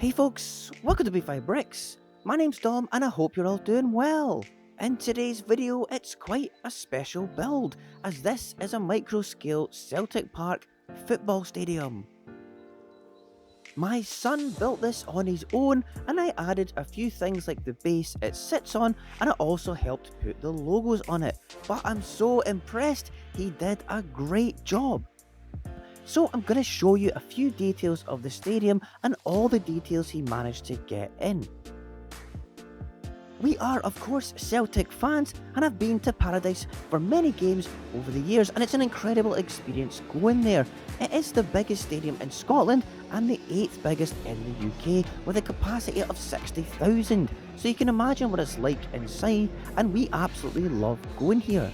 Hey folks, welcome to B5 Bricks. My name's Dom and I hope you're all doing well. In today's video it's quite a special build, as this is a micro scale Celtic Park football stadium. My son built this on his own and I added a few things like the base it sits on, and I also helped put the logos on it, but I'm so impressed, he did a great job. So I'm going to show you a few details of the stadium and all the details he managed to get in. We are of course Celtic fans and have been to Paradise for many games over the years, and it's an incredible experience going there. It is the biggest stadium in Scotland and the 8th biggest in the UK, with a capacity of 60,000, so you can imagine what it's like inside, and we absolutely love going here.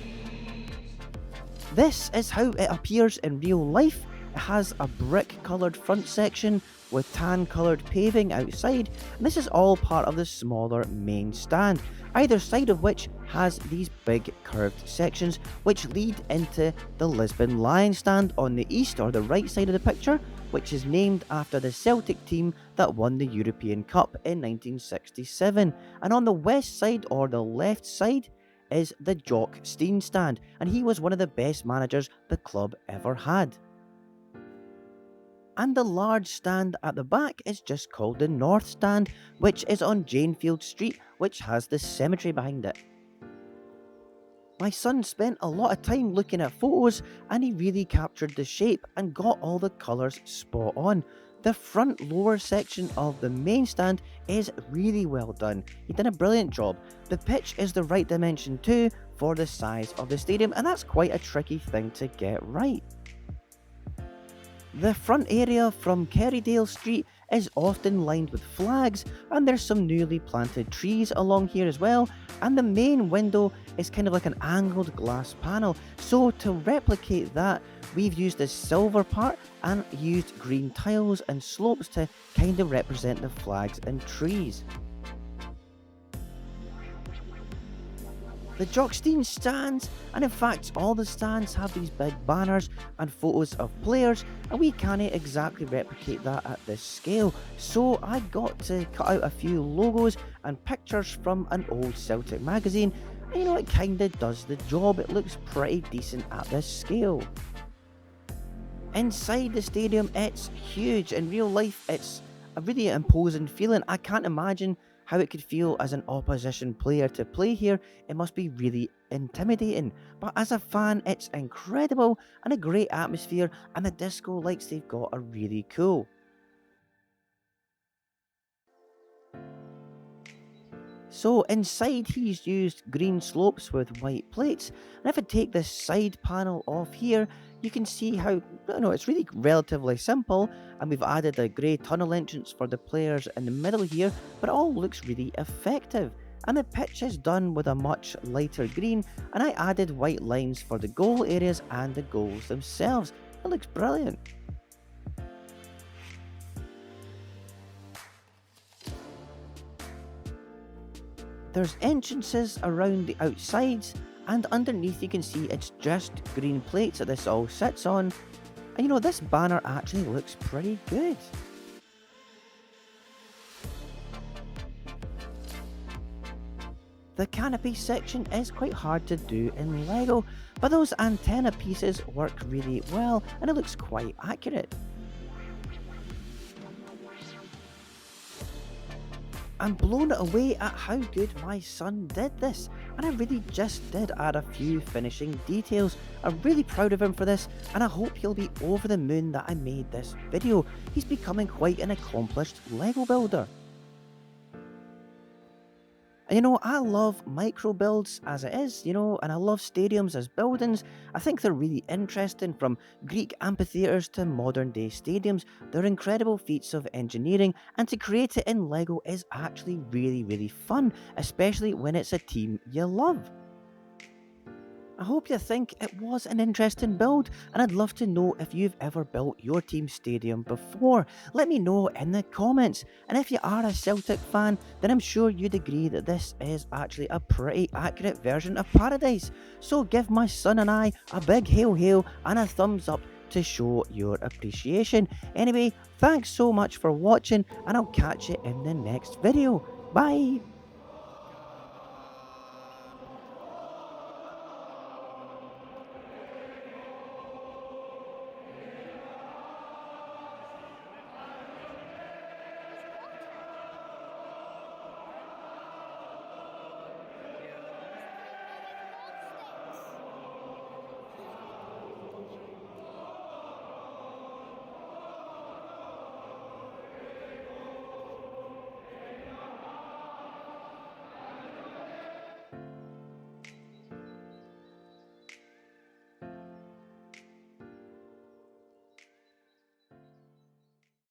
This is how it appears in real life. It has a brick coloured front section with tan coloured paving outside, and this is all part of the smaller main stand, either side of which has these big curved sections which lead into the Lisbon Lion stand on the east or the right side of the picture, which is named after the Celtic team that won the European Cup in 1967, and on the west side or the left side is the Jock Stein stand, and he was one of the best managers the club ever had. And the large stand at the back is just called the North Stand, which is on Janefield Street, which has the cemetery behind it. My son spent a lot of time looking at photos and he really captured the shape and got all the colours spot on. The front lower section of the main stand is really well done. He did a brilliant job. The pitch is the right dimension too for the size of the stadium, and that's quite a tricky thing to get right. The front area from Kerrydale Street is often lined with flags, and there's some newly planted trees along here as well, and the main window is kind of like an angled glass panel, so to replicate that we've used the silver part and used green tiles and slopes to kind of represent the flags and trees. The Jock Stein stands, and in fact all the stands have these big banners and photos of players, and we can't exactly replicate that at this scale, so I got to cut out a few logos and pictures from an old Celtic magazine, and it kinda does the job. It looks pretty decent at this scale. Inside the stadium it's huge. In real life it's a really imposing feeling. I can't imagine how it could feel as an opposition player to play here. It must be really intimidating, but as a fan it's incredible and a great atmosphere, and the disco lights they've got are really cool. So inside he's used green slopes with white plates, and if I take this side panel off here, you can see how it's really relatively simple, and we've added a grey tunnel entrance for the players in the middle here, but it all looks really effective. And the pitch is done with a much lighter green, and I added white lines for the goal areas and the goals themselves. It looks brilliant. There's entrances around the outsides, and underneath you can see it's just green plates that this all sits on, and this banner actually looks pretty good. The canopy section is quite hard to do in Lego, but those antenna pieces work really well and it looks quite accurate. I'm blown away at how good my son did this, and I really just did add a few finishing details. I'm really proud of him for this, and I hope he'll be over the moon that I made this video. He's becoming quite an accomplished Lego builder. And I love micro builds as it is, and I love stadiums as buildings. I think they're really interesting, from Greek amphitheatres to modern day stadiums. They're incredible feats of engineering, and to create it in Lego is actually really fun, especially when it's a team you love. I hope you think it was an interesting build, and I'd love to know if you've ever built your team's stadium before. Let me know in the comments, and if you are a Celtic fan, then I'm sure you'd agree that this is actually a pretty accurate version of Paradise. So give my son and I a big hail and a thumbs up to show your appreciation. Anyway, thanks so much for watching, and I'll catch you in the next video. Bye!